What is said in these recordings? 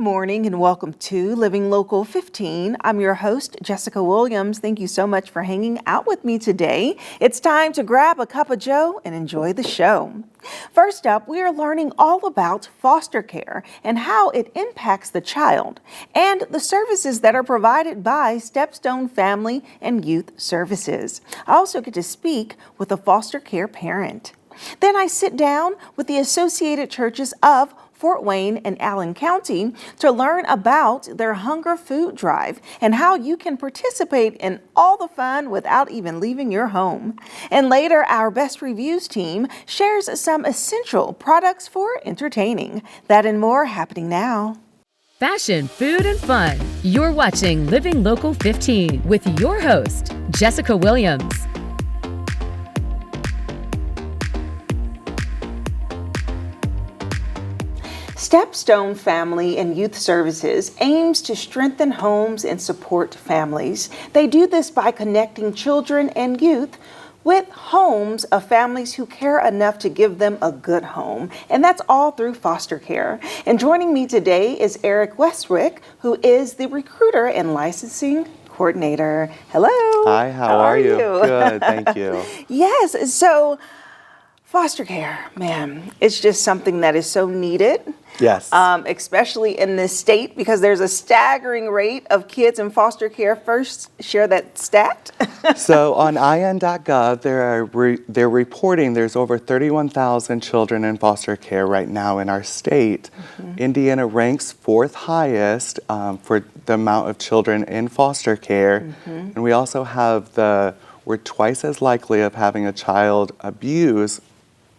morning and welcome to Living Local 15. I'm your host, Jessica Williams. Thank you so much for hanging out with me today. It's time to grab a cup of joe and enjoy the show. First up, we are learning all about foster care and how it impacts the child and the services that are provided by StepStone Family and Youth Services. I also get to speak with a foster care parent. Then I sit down with the Associated Churches of Fort Wayne and Allen County to learn about their hunger food drive and how you can participate in all the fun without even leaving your home. And later, our Best Reviews team shares some essential products for entertaining. That and more happening now. Fashion, food, and fun. You're watching Living Local 15 with your host, Jessica Williams. StepStone Family and Youth Services aims to strengthen homes and support families. They do this by connecting children and youth with homes of families who care enough to give them a good home. And that's all through foster care. And joining me today is Eric Westwick, who is the recruiter and licensing coordinator. Hello. Hi, how are you? Good, thank you. Yes, so foster care, man, it's just something that is so needed. Yes. Especially in this state because there's a staggering rate of kids in foster care. First, share that stat. So on in.gov, they're reporting there's over 31,000 children in foster care right now in our state. Mm-hmm. Indiana ranks fourth highest for the amount of children in foster care. Mm-hmm. And we also have we're twice as likely of having a child abuse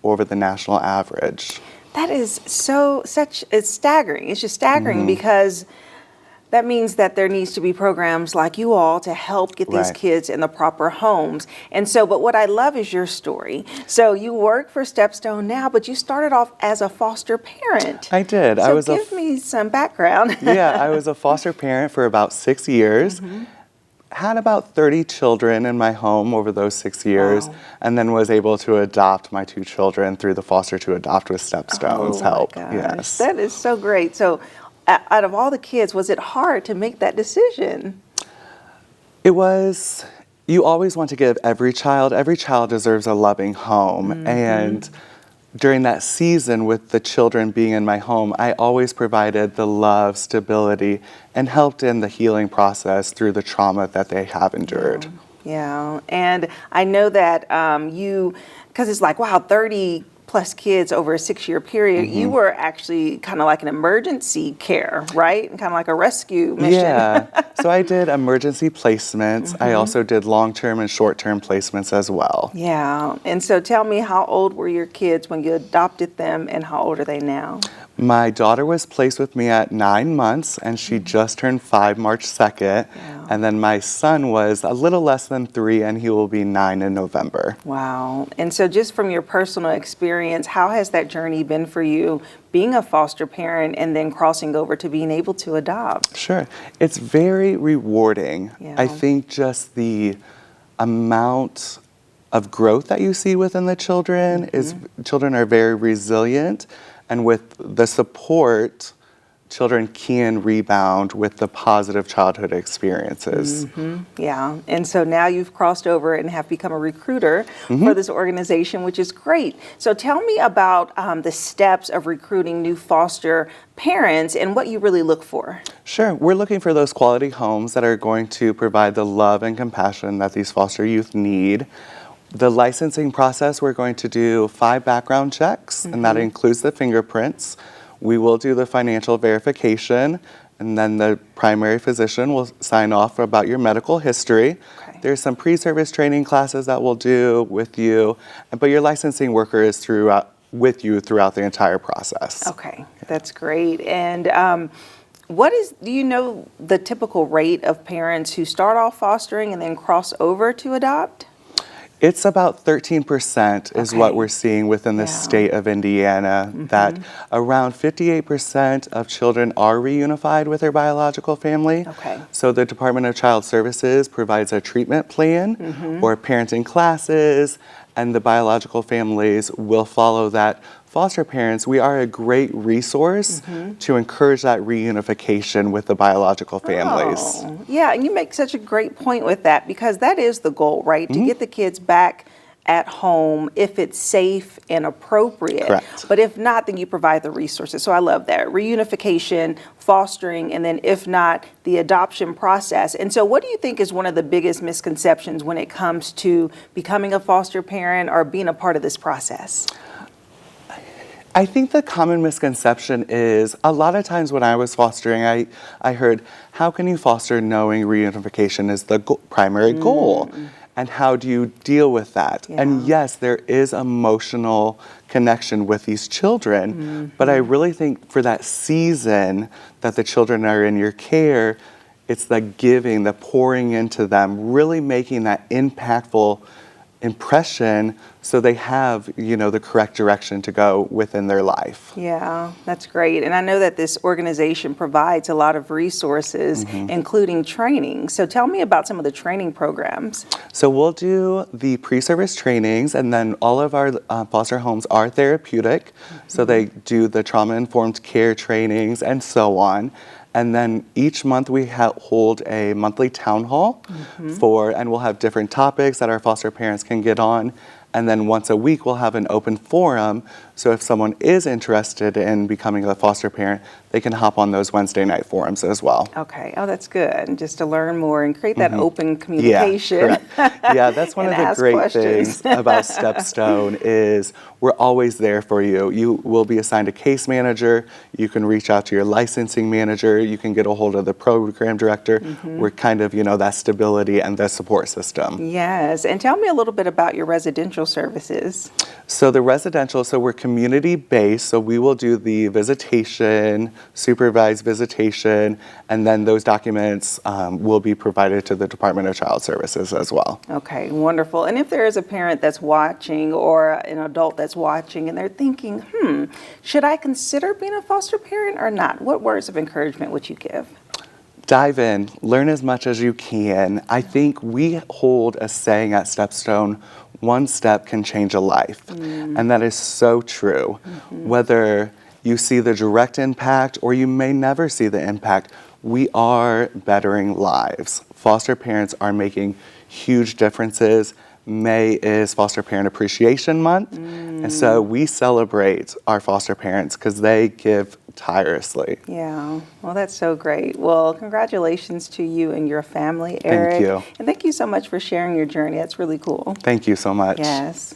over the national average. That is it's staggering. It's just staggering because that means that there needs to be programs like you all to help get these kids in the proper homes. And so, but what I love is your story. So you work for StepStone now, but you started off as a foster parent. I did. So give me some background. Yeah, I was a foster parent for about 6 years. Mm-hmm. Had about 30 children in my home over those 6 years, and then was able to adopt my 2 children through the Foster to Adopt with StepStone's help. Yes, that is so great. So, out of all the kids, was it hard to make that decision? It was. You always want to give every child deserves a loving home, and during that season with the children being in my home, I always provided the love, stability, and helped in the healing process through the trauma that they have endured. Yeah, and I know that because it's like, wow, 30 plus kids over a 6-year period, you were actually kind of like an emergency care, right? And kind of like a rescue mission. Yeah, so I did emergency placements. I also did long-term and short-term placements as well. Yeah, and so tell me, how old were your kids when you adopted them and how old are they now? My daughter was placed with me at 9 months, and she just turned 5 March 2nd. Yeah. And then my son was a little less than 3, and he will be 9 in November. Wow. And so just from your personal experience, how has that journey been for you, being a foster parent and then crossing over to being able to adopt? Sure. It's very rewarding. Yeah. I think just the amount of growth that you see within the children children are very resilient. And with the support, children can rebound with the positive childhood experiences. Yeah, and so now you've crossed over and have become a recruiter for this organization, which is great. So tell me about the steps of recruiting new foster parents and what you really look for. Sure, we're looking for those quality homes that are going to provide the love and compassion that these foster youth need. The licensing process, we're going to do 5 background checks, and that includes the fingerprints. We will do the financial verification, and then the primary physician will sign off about your medical history. Okay. There's some pre-service training classes that we'll do with you, but your licensing worker is with you throughout the entire process. Okay, that's great. And do you know the typical rate of parents who start off fostering and then cross over to adopt? It's about 13% is what we're seeing within the state of Indiana, that around 58% of children are reunified with their biological family. Okay. So the Department of Child Services provides a treatment plan or parenting classes, and the biological families will follow that foster parents, we are a great resource to encourage that reunification with the biological families. Oh, yeah, and you make such a great point with that because that is the goal, right? To get the kids back at home if it's safe and appropriate. Correct. But if not, then you provide the resources. So I love that. Reunification, fostering, and then if not, the adoption process. And so what do you think is one of the biggest misconceptions when it comes to becoming a foster parent or being a part of this process? I think the common misconception is a lot of times when I was fostering, I heard, how can you foster knowing reunification is the primary goal? And how do you deal with that? Yeah. And yes, there is emotional connection with these children, but I really think for that season that the children are in your care, it's the giving, the pouring into them, really making that impactful impression so they have, the correct direction to go within their life. Yeah, that's great. And I know that this organization provides a lot of resources, including training. So tell me about some of the training programs. So we'll do the pre-service trainings, and then all of our foster homes are therapeutic. So they do the trauma-informed care trainings and so on. And then each month we hold a monthly town hall and we'll have different topics that our foster parents can get on. And then once a week we'll have an open forum. So if someone is interested in becoming a foster parent, they can hop on those Wednesday night forums as well. Okay. Oh, that's good. And just to learn more and create that open communication. Yeah, correct. Yeah, that's one of the great questions. things about StepStone is we're always there for you. You will be assigned a case manager. You can reach out to your licensing manager. You can get a hold of the program director. We're kind of, that stability and the support system. Yes. And tell me a little bit about your residential services. So the residential, we're community-based, so we will do the visitation, supervised visitation, and then those documents will be provided to the Department of Child Services as well. Okay, wonderful. And if there is a parent that's watching or an adult that's watching and they're thinking, should I consider being a foster parent or not? What words of encouragement would you give? Dive in, learn as much as you can. I think we hold a saying at StepStone, one step can change a life. And that is so true. Whether you see the direct impact or you may never see the impact, we are bettering lives. Foster parents are making huge differences. May is Foster Parent Appreciation Month. And so we celebrate our foster parents because they give tirelessly. Yeah, well, that's so great. Well, congratulations to you and your family, Eric. Thank you. And thank you so much for sharing your journey. That's really cool. Thank you so much. Yes.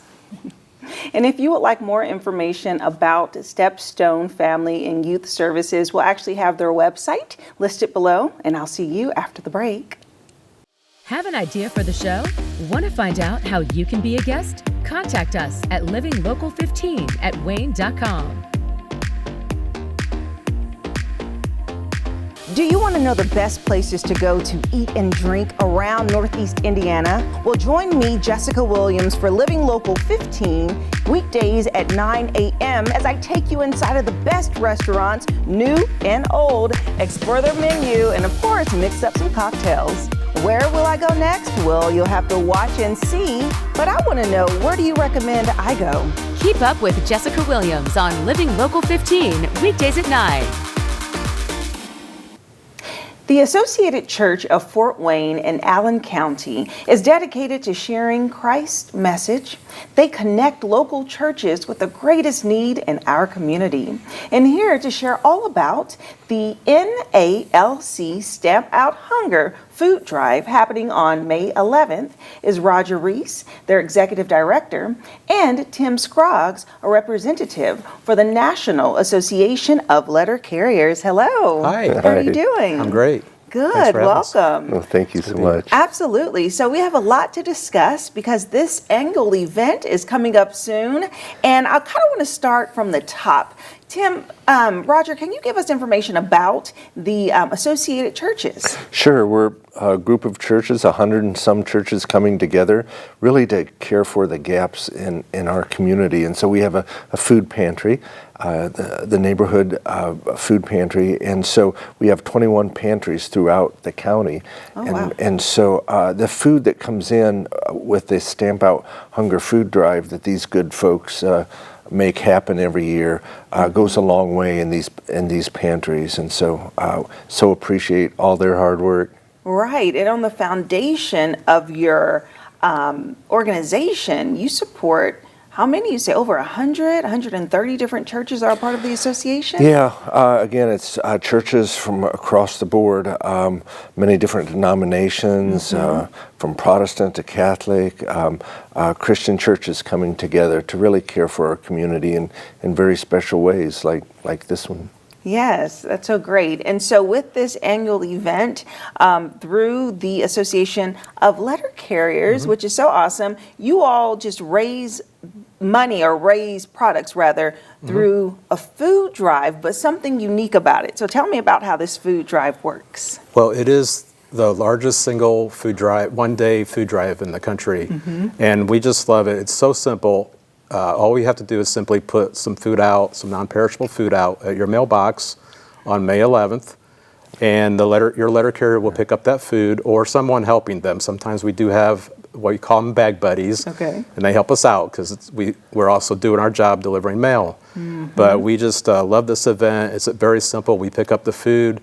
And if you would like more information about StepStone Family and Youth Services, we'll actually have their website listed below, and I'll see you after the break. Have an idea for the show? Want to find out how you can be a guest? Contact us at livinglocal15@wayne.com. Do you want to know the best places to go to eat and drink around Northeast Indiana? Well, join me, Jessica Williams, for Living Local 15, weekdays at 9 a.m. as I take you inside of the best restaurants, new and old, explore their menu, and of course, mix up some cocktails. Where will I go next? Well, you'll have to watch and see, but I want to know, where do you recommend I go? Keep up with Jessica Williams on Living Local 15, weekdays at 9. The Associated Church of Fort Wayne in Allen County is dedicated to sharing Christ's message. They connect local churches with the greatest need in our community. And here to share all about the NALC Stamp Out Hunger food drive happening on May 11th is Roger Reese, their executive director, and Tim Scroggs, a representative for the National Association of Letter Carriers. Hello. Hi. How are you doing? I'm great. Good. Thanks for having us. Welcome. Well, thank you so much. Absolutely. So we have a lot to discuss because this annual event is coming up soon. And I kind of want to start from the top. Tim, Roger, can you give us information about the Associated Churches? Sure. We're a group of churches, 100 and some churches coming together, really to care for the gaps in our community. And so we have a food pantry, the neighborhood food pantry. And so we have 21 pantries throughout the county. Oh, wow. And so the food that comes in with the Stamp Out Hunger food drive that these good folks make happen every year goes a long way in these pantries, and so appreciate all their hard work. Right. And on the foundation of your organization, you support, how many? You say over 100, 130 different churches are a part of the association? Yeah, again, it's churches from across the board, many different denominations, from Protestant to Catholic, Christian churches coming together to really care for our community in very special ways, like this one. Yes, that's so great. And so with this annual event, through the Association of Letter Carriers, which is so awesome, you all just raise money, or raise products rather, through a food drive, but something unique about it. So tell me about how this food drive works. Well, it is the largest single food drive, one-day food drive in the country, and we just love it. It's so simple. All we have to do is simply put some food out, some non-perishable food out at your mailbox on May 11th, and your letter carrier will pick up that food, or someone helping them. Sometimes we do have what we call them bag buddies, and they help us out because we're also doing our job delivering mail. But we just love this event. It's very simple. We pick up the food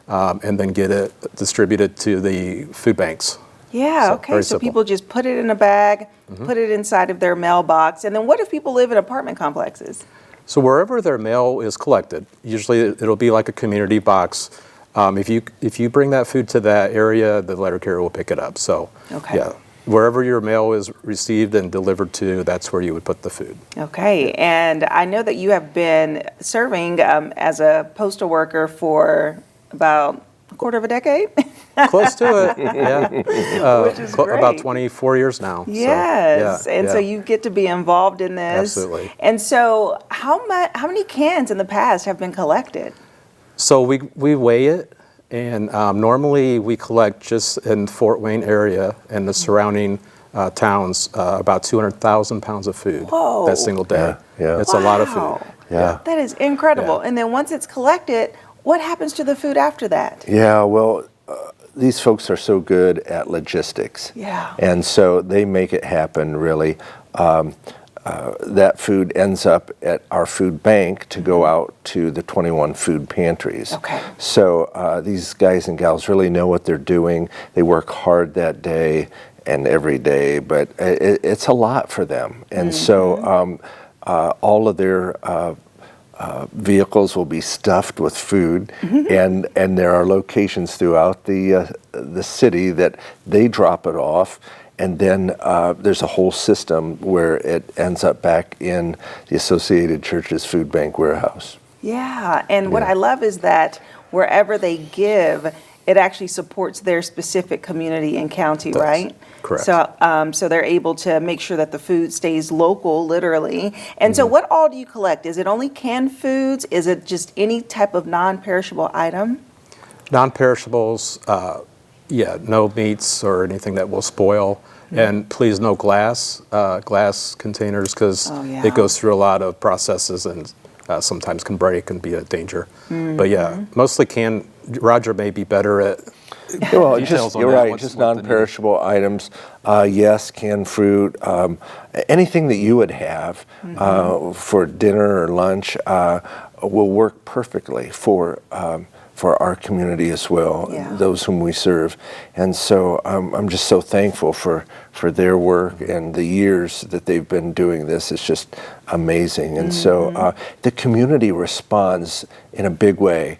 and then get it distributed to the food banks. Yeah, So, okay. very So simple. people just put it in a bag, put it inside of their mailbox. And then what if people live in apartment complexes? So wherever their mail is collected, usually it'll be like a community box. If you bring that food to that area, the letter carrier will pick it up. So yeah, wherever your mail is received and delivered to, that's where you would put the food. Okay, and I know that you have been serving as a postal worker for about a quarter of a decade. Close to it, yeah. Which is great. About 24 years now. Yes, so, and so you get to be involved in this. Absolutely. And so how many cans in the past have been collected? So we weigh it, and normally we collect just in Fort Wayne area and the surrounding towns about 200,000 pounds of food that single day. Yeah. It's a lot of Wow. food. Yeah. That is incredible. Yeah. And then once it's collected, what happens to the food after that? Yeah, well, these folks are so good at logistics. Yeah. And so they make it happen, really. That food ends up at our food bank to go out to the 21 food pantries. Okay. So these guys and gals really know what they're doing. They work hard that day and every day, but it's a lot for them. And so all of their vehicles will be stuffed with food, and there are locations throughout the city that they drop it off, and then there's a whole system where it ends up back in the Associated Church's food bank warehouse. Yeah, and what I love is that wherever they give, it actually supports their specific community and county, right? Correct. So, so they're able to make sure that the food stays local, literally. And so what all do you collect? Is it only canned foods? Is it just any type of non-perishable item? Non-perishables, no meats or anything that will spoil. And please, no glass containers, because it goes through a lot of processes and sometimes can break and be a danger. But yeah, mostly canned. Roger may be better at Well, details on you're that. right, What's just what the non-perishable items. Yes, canned fruit, anything that you would have for dinner or lunch will work perfectly for our community as well, those whom we serve. And so I'm just so thankful for their work, and the years that they've been doing this is just amazing. And so the community responds in a big way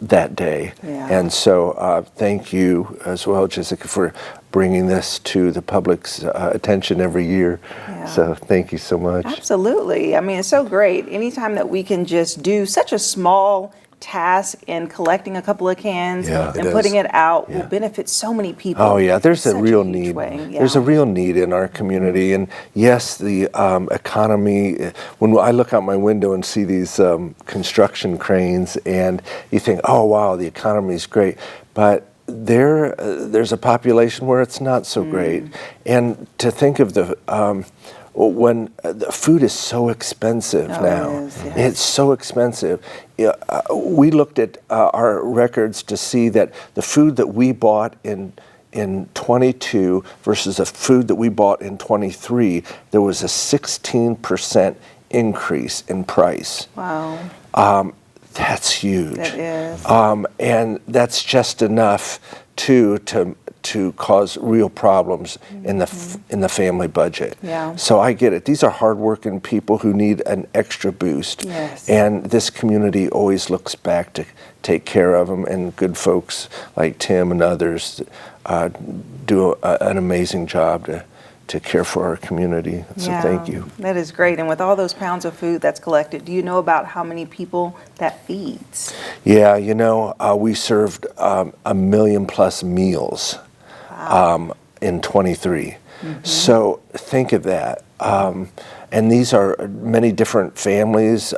that day. And so thank you as well, Jessica, for bringing this to the public's attention every year. So thank you so much. Absolutely. I mean, it's so great. Anytime that we can just do such a small task in collecting a couple of cans and putting it out will benefit so many people. Oh yeah, there's a Such real huge need. way. There's a real need in our community, and yes, the economy. When I look out my window and see these construction cranes, and you think, oh wow, the economy's great, but there's a population where it's not so great, and to think of the when the food is so expensive now. It's so expensive. We looked at our records to see that the food that we bought in 22 versus the food that we bought in 23, there was a 16% increase in price. Wow. That's huge. That is. And that's just enough to cause real problems in the family budget. Yeah. So I get it. These are hardworking people who need an extra boost. Yes. And this community always looks back to take care of them, and good folks like Tim and others do an amazing job to care for our community. So thank you. That is great. And with all those pounds of food that's collected, do you know about how many people that feeds? Yeah, we served 1 million plus meals in 23. So think of that. And these are many different families,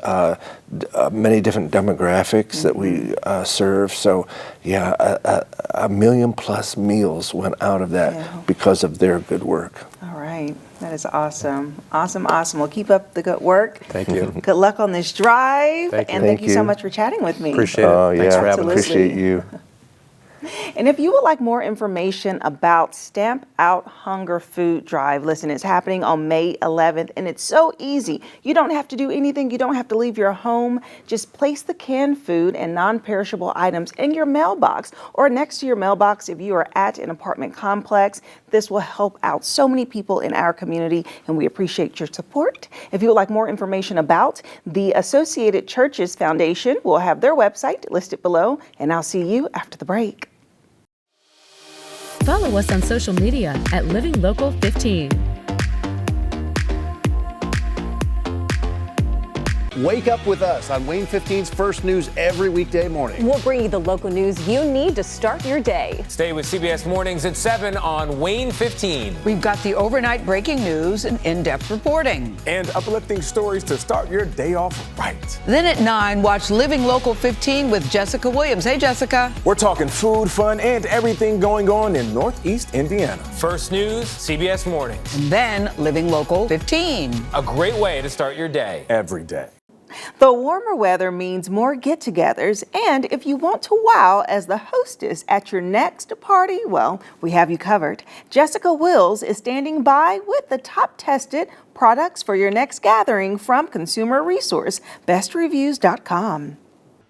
many different demographics that we serve. So yeah, 1 million plus meals went out of that because of their good work. All right. That is awesome. Awesome. Well, keep up the good work. Thank you. Good luck on this drive. Thank you. And thank you so you. much for chatting with me. Appreciate it. Oh, Thanks yeah, for having me. appreciate you. And if you would like more information about Stamp Out Hunger Food Drive, listen, it's happening on May 11th, and it's so easy. You don't have to do anything. You don't have to leave your home. Just place the canned food and non-perishable items in your mailbox or next to your mailbox if you are at an apartment complex. This will help out so many people in our community, and we appreciate your support. If you would like more information about the Associated Churches Foundation, we'll have their website listed below, and I'll see you after the break. Follow us on social media at Living Local 15. Wake up with us on WANE 15's First News every weekday morning. We'll bring you the local news you need to start your day. Stay with CBS Mornings at 7 on WANE 15. We've got the overnight breaking news and in-depth reporting. And uplifting stories to start your day off right. Then at 9, watch Living Local 15 with Jessica Williams. Hey, Jessica. We're talking food, fun, and everything going on in Northeast Indiana. First News, CBS Mornings. And then Living Local 15. A great way to start your day. Every day. The warmer weather means more get-togethers, and if you want to wow as the hostess at your next party, well, we have you covered. Jessica Wills is standing by with the top-tested products for your next gathering from consumer resource, BestReviews.com.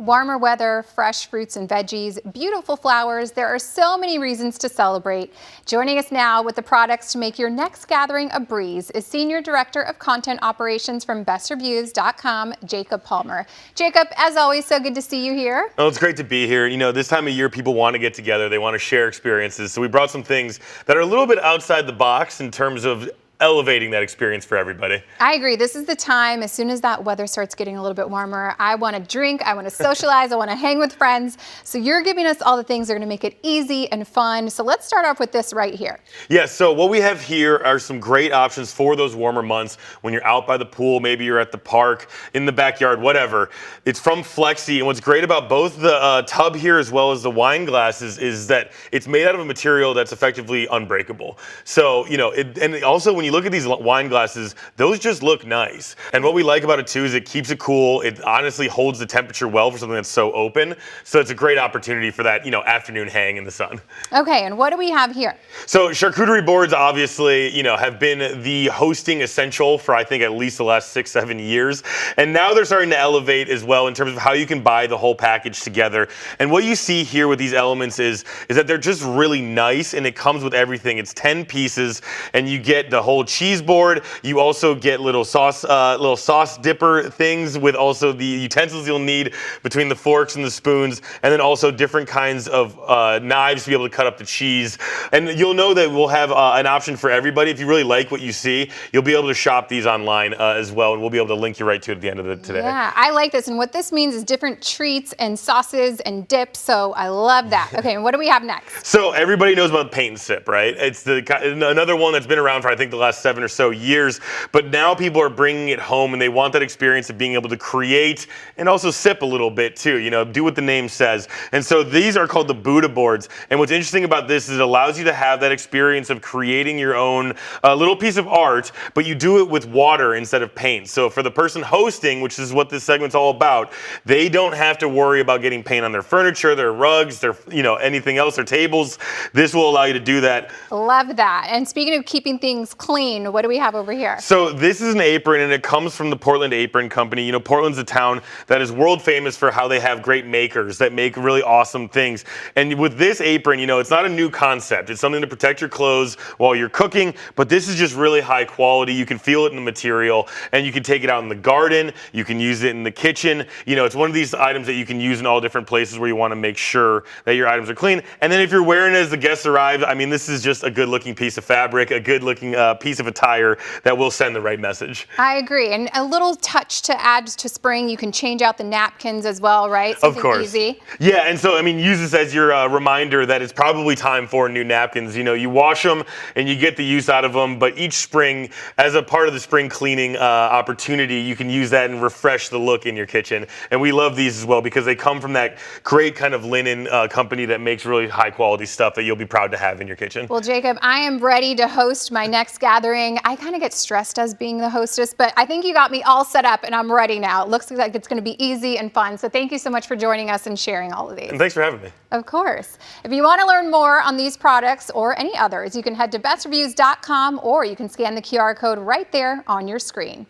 Warmer weather, fresh fruits and veggies, beautiful flowers. There are so many reasons to celebrate. Joining us now with the products to make your next gathering a breeze is Senior Director of Content Operations from BestReviews.com, Jacob Palmer. Jacob, as always, so good to see you here. Oh, it's great to be here. This time of year, people want to get together. They want to share experiences. So we brought some things that are a little bit outside the box in terms of elevating that experience for everybody. I agree. This is the time, as soon as that weather starts getting a little bit warmer, I want to drink, I want to socialize, I want to hang with friends. So you're giving us all the things that are going to make it easy and fun. So let's start off with this right here. Yes, so what we have here are some great options for those warmer months when you're out by the pool, maybe you're at the park, in the backyard, whatever. It's from Flexi, and what's great about both the tub here as well as the wine glasses is that it's made out of a material that's effectively unbreakable. So, and also when you look at these wine glasses, those just look nice. And what we like about it too is it keeps it cool. It honestly holds the temperature well for something that's so open. So it's a great opportunity for that, afternoon hang in the sun. Okay, and what do we have here? So charcuterie boards obviously, have been the hosting essential for I think at least the last 6-7 years. And now they're starting to elevate as well in terms of how you can buy the whole package together. And what you see here with these elements is that they're just really nice, and it comes with everything. It's 10 pieces and you get the whole cheese board. You also get little sauce dipper things with also the utensils you'll need between the forks and the spoons, and then also different kinds of knives to be able to cut up the cheese. And you'll know that we'll have an option for everybody. If you really like what you see, you'll be able to shop these online as well, and we'll be able to link you right to it at the end of today. Yeah, I like this. And what this means is different treats and sauces and dips. So I love that. Okay, and what do we have next? So everybody knows about paint and sip, right? It's another one that's been around for I think the last 7 or so years, but now people are bringing it home and they want that experience of being able to create and also sip a little bit too, do what the name says. And so these are called the Buddha boards. And what's interesting about this is it allows you to have that experience of creating your own little piece of art, but you do it with water instead of paint. So for the person hosting, which is what this segment's all about, they don't have to worry about getting paint on their furniture, their rugs, their anything else, their tables. This will allow you to do that. Love that. And speaking of keeping things clean, clean. What do we have over here? So this is an apron, and it comes from the Portland Apron Company. You know, Portland's a town that is world famous for how they have great makers that make really awesome things. And with this apron, you know, it's not a new concept. It's something to protect your clothes while you're cooking, but this is just really high quality. You can feel it in the material, and you can take it out in the garden. You can use it in the kitchen. You know, it's one of these items that you can use in all different places where you want to make sure that your items are clean. And then if you're wearing it as the guests arrive, I mean, this is just a good looking piece of fabric, a good looking piece of attire that will send the right message. I agree. And a little touch to add to spring, you can change out the napkins as well, right? Something of course. Easy. Yeah, and so, I mean, use this as your reminder that it's probably time for new napkins. You know, you wash them and you get the use out of them, but each spring, as a part of the spring cleaning opportunity, you can use that and refresh the look in your kitchen. And we love these as well because they come from that great kind of linen company that makes really high quality stuff that you'll be proud to have in your kitchen. Well, Jacob, I am ready to host my next gathering. I kind of get stressed as being the hostess, but I think you got me all set up and I'm ready now. It looks like it's going to be easy and fun. So thank you so much for joining us and sharing all of these. And thanks for having me. Of course. If you want to learn more on these products or any others, you can head to bestreviews.com or you can scan the QR code right there on your screen.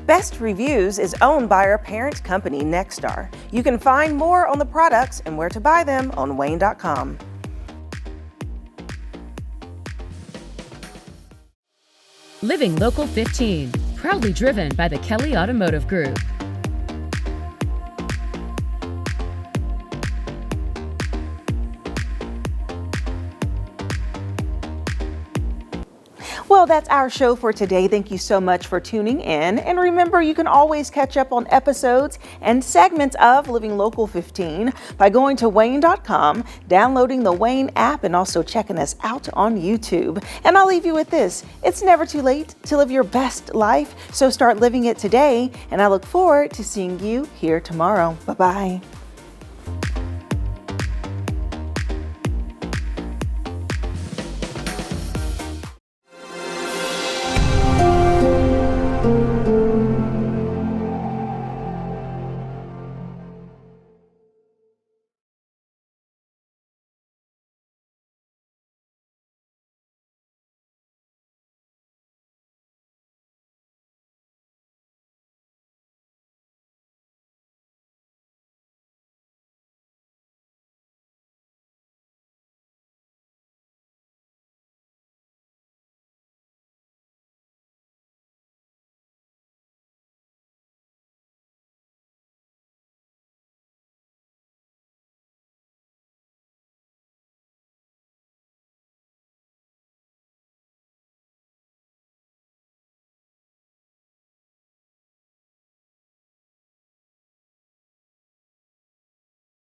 Best Reviews is owned by our parent company, Nexstar. You can find more on the products and where to buy them on WANE.com. Living Local 15, proudly driven by the Kelly Automotive Group. Well, that's our show for today. Thank you so much for tuning in. And remember, you can always catch up on episodes and segments of Living Local 15 by going to WANE.com, downloading the WANE app, and also checking us out on YouTube. And I'll leave you with this. It's never too late to live your best life, so start living it today. And I look forward to seeing you here tomorrow. Bye-bye.